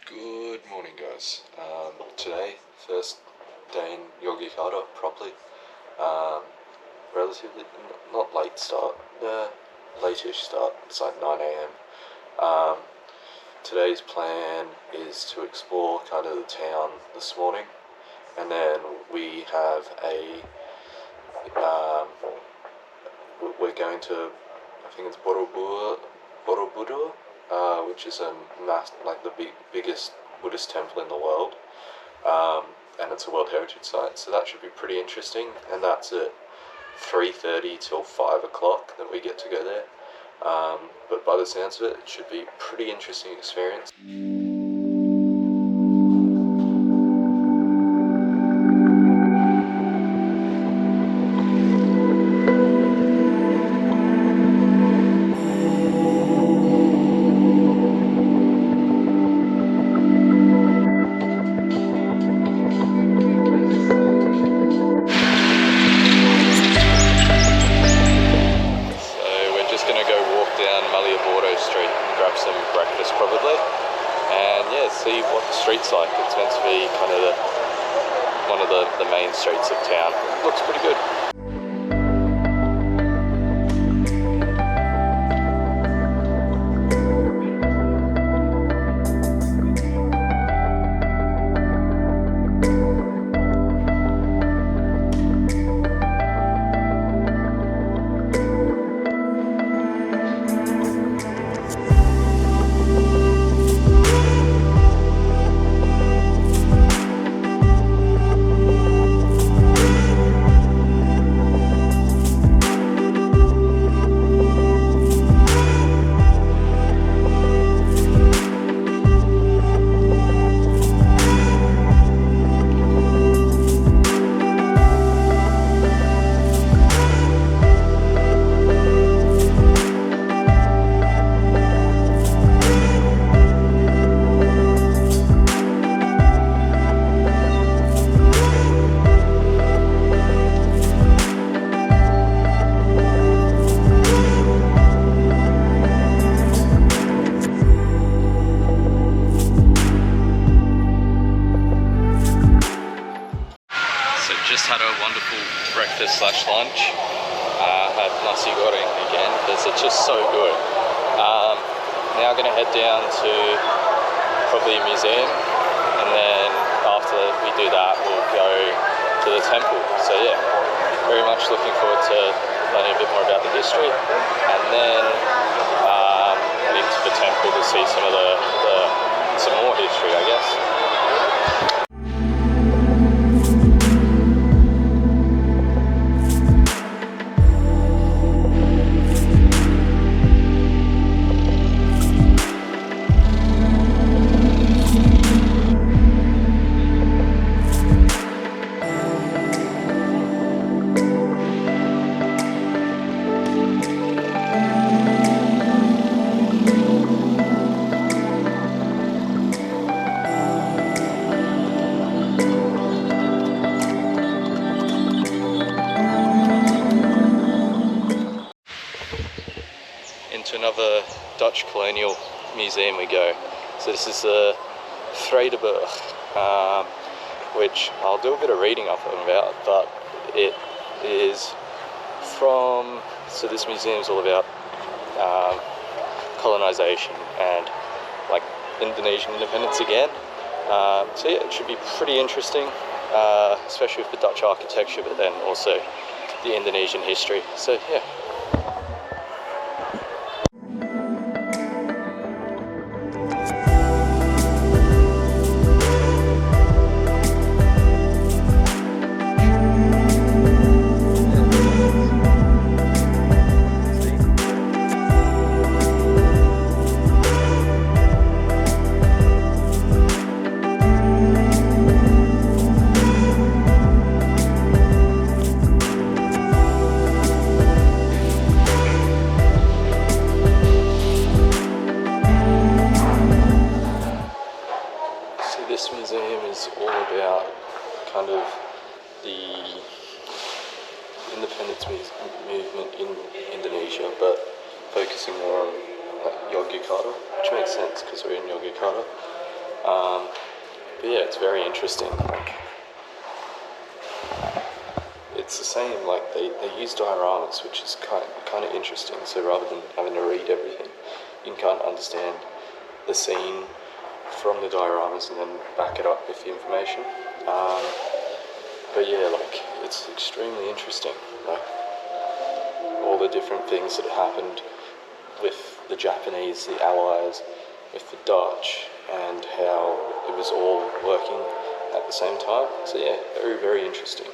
Good morning, guys. Today, first day in Yogyakarta properly. Relatively not late start, late-ish start. It's like 9 a.m. Today's plan is to explore kind of the town this morning, and then we have we're going to, I think it's Borobudur, which is like the biggest Buddhist temple in the world, and it's a World Heritage Site, so that should be pretty interesting. And that's at 3:30 till 5 o'clock that we get to go there. But by the sounds of it, it should be a pretty interesting experience. Breakfast probably, and yeah, see what the street's like. It's meant to be kind of one of the main streets of town. Looks pretty good. Had a wonderful breakfast / lunch. Had nasi goreng again because it's just so good. Now I'm going to head down to probably a museum, and then after we do that we'll go to the temple. So yeah, very much looking forward to learning a bit more about the history, and then heading to the temple to see some of some more history, I guess. To another Dutch colonial museum we go. So this is the Vredeburg, which I'll do a bit of reading up about, but it is from, so this museum is all about colonization and like Indonesian independence again. So yeah, it should be pretty interesting, especially with the Dutch architecture, but then also the Indonesian history. So yeah. This museum is all about kind of the independence movement in Indonesia, but focusing more on Yogyakarta, which makes sense because we're in Yogyakarta. But yeah, it's very interesting. Like, it's the same. Like they use dioramas, which is kind of interesting. So rather than having to read everything, you can kind of understand the scene from the dioramas and then back it up with the information. But yeah, like it's extremely interesting. Like all the different things that happened with the Japanese, the Allies, with the Dutch, and how it was all working at the same time. So yeah, very, very interesting.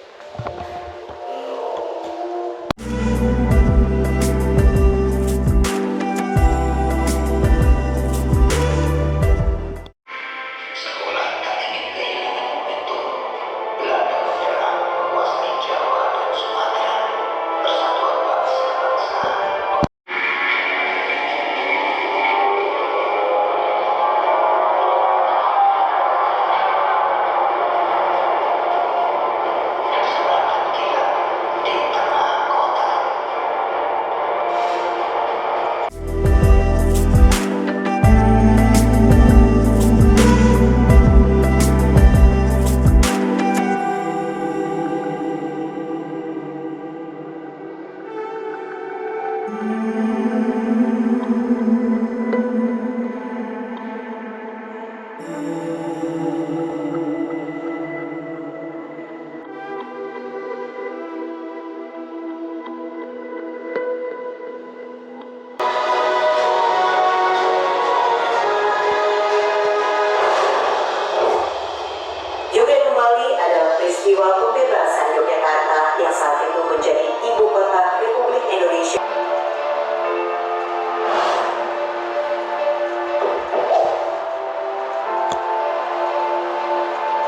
peristiwa pembebasan Yogyakarta yang saat itu menjadi ibu kota Republik Indonesia.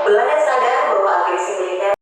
Belanda sadar bahwa agresi militer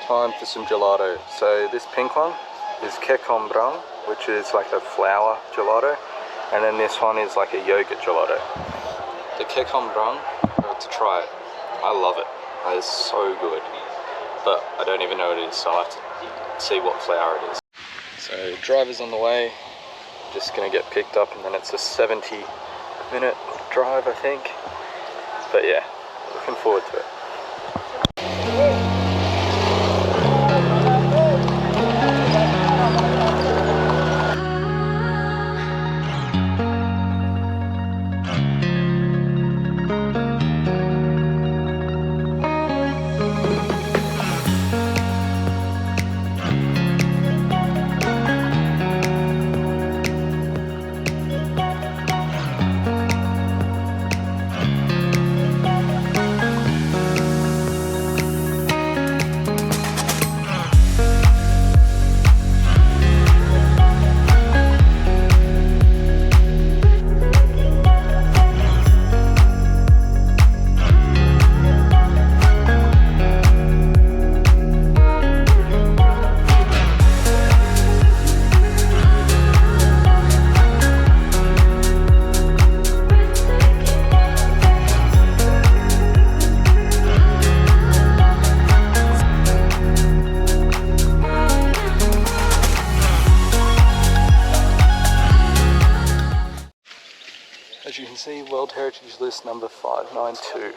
Time for some gelato. So this pink one is kekombrang, which is like a flour gelato, and then this one is like a yogurt gelato. The kekombrang, I have to try it. I love it. It is so good, but I don't even know what it is, so I'll have to see what flour it is. So driver's on the way, just gonna get picked up, and then it's a 70-minute drive, I think. But yeah, looking forward to it. As you can see, World Heritage List number 592.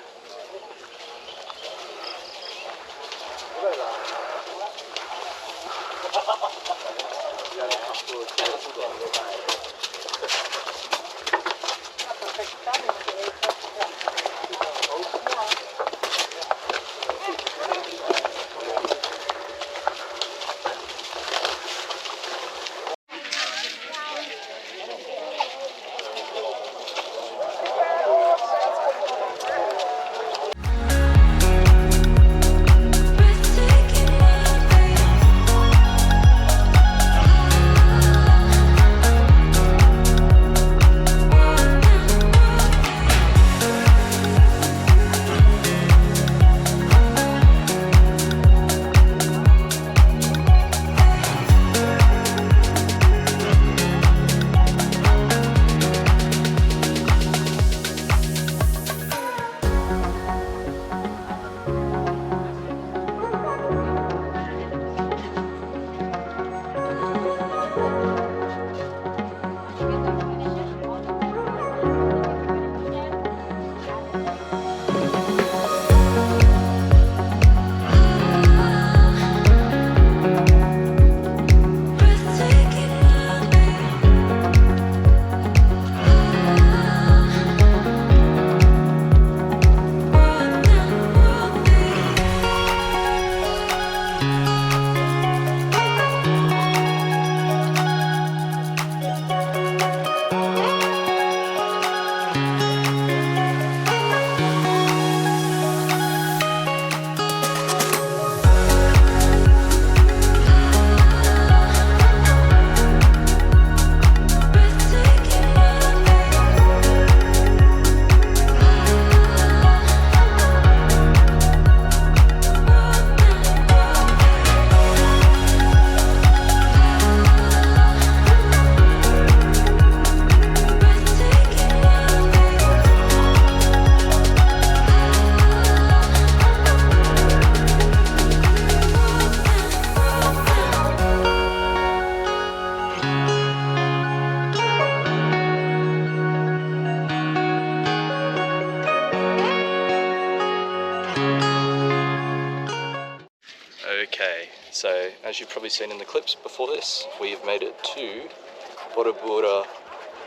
as you've probably seen in the clips before this, we've made it to Borobudur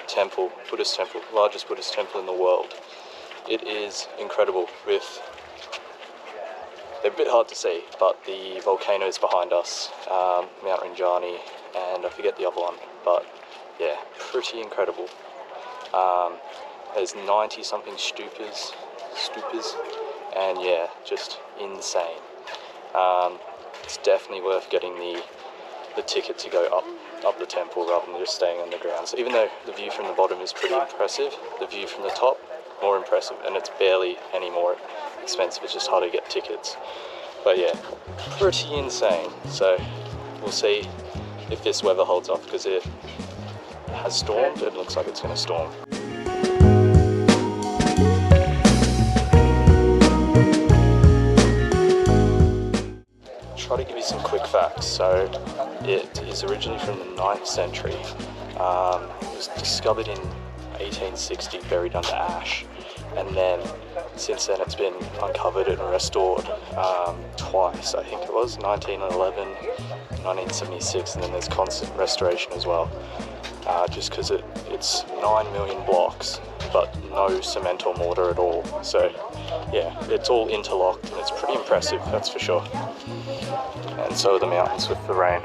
Temple, Buddhist temple, largest Buddhist temple in the world. It is incredible with, they're a bit hard to see, but the volcanoes behind us, Mount Rinjani, and I forget the other one, but yeah, pretty incredible. There's 90 something stupas, and yeah, just insane. It's definitely worth getting the ticket to go up the temple rather than just staying on the ground. So even though the view from the bottom is pretty impressive, the view from the top more impressive, and it's barely any more expensive. It's just hard to get tickets. But yeah, pretty insane. So we'll see if this weather holds off, because it has stormed. It looks like it's going to storm. Try to give you some quick facts. So it is originally from the 9th century. It was discovered in 1860, buried under ash, and then since then it's been uncovered and restored twice. I think it was 1911, 1976, and then there's constant restoration as well, just because it's 9 million blocks but no cement or mortar at all. So yeah, it's all interlocked and it's pretty impressive, that's for sure. And so are the mountains with the rain.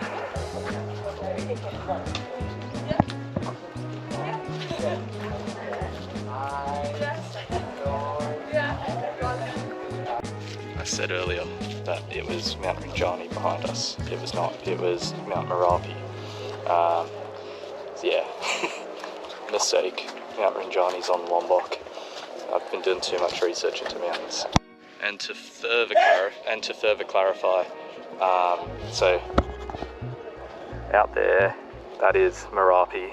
I said earlier that it was Mount Rinjani behind us. It was not, it was Mount Merapi. Yeah, mistake. Mount Rinjani's on Lombok. I've been doing too much research into mountains. And to further clarify, so out there, that is Merapi.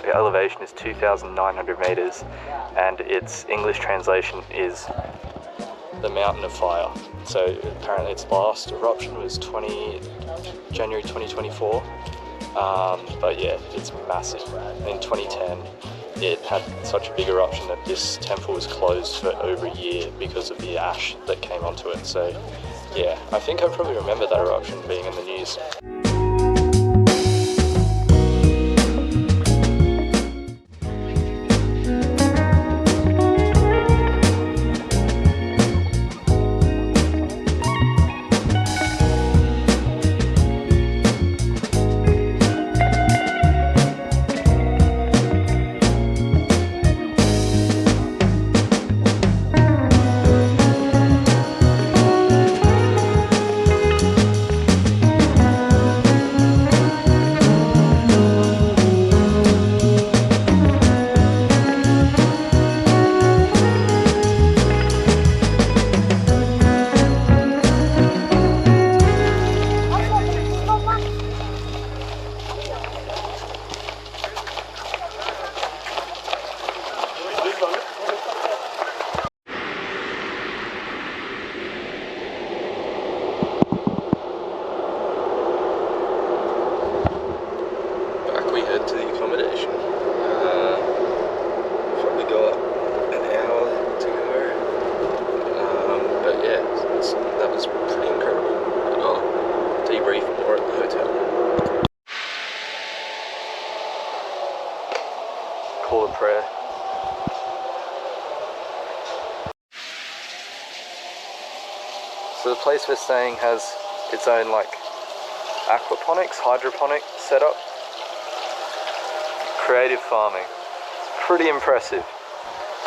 The elevation is 2,900 meters, and its English translation is the Mountain of Fire. So apparently its last eruption was January 2024. But yeah, it's massive. In 2010, it had such a big eruption that this temple was closed for over a year because of the ash that came onto it. So yeah, I think I probably remember that eruption being in the news. Call a prayer. So the place we're staying has its own like aquaponics, hydroponic setup. Creative farming. It's pretty impressive.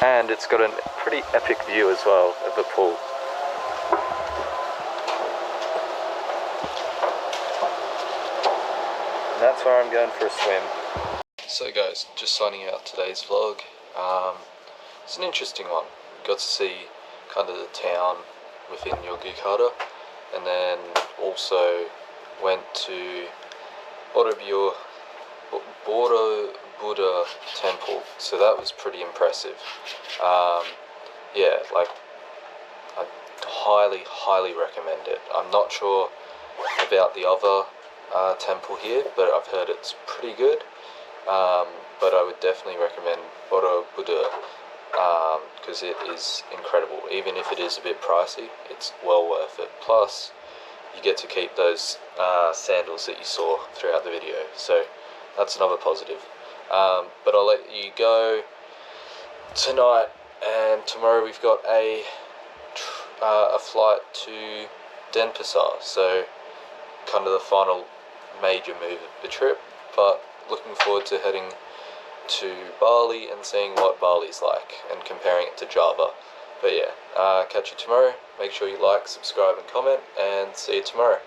And it's got a pretty epic view as well of the pool. And that's where I'm going for a swim. So guys, just signing out today's vlog. It's an interesting one. Got to see kind of the town within Yogyakarta, and then also went to Borobudur Temple, so that was pretty impressive. Yeah, like I highly recommend it. I'm not sure about the other temple here, but I've heard it's pretty good. But I would definitely recommend Borobudur because it is incredible. Even if it is a bit pricey, it's well worth it. Plus, you get to keep those sandals that you saw throughout the video. So that's another positive. But I'll let you go tonight, and tomorrow we've got a flight to Denpasar, so kind of the final major move of the trip, but looking forward to heading to Bali and seeing what Bali's like and comparing it to Java. But yeah, catch you tomorrow. Make sure you like, subscribe and comment, and see you tomorrow.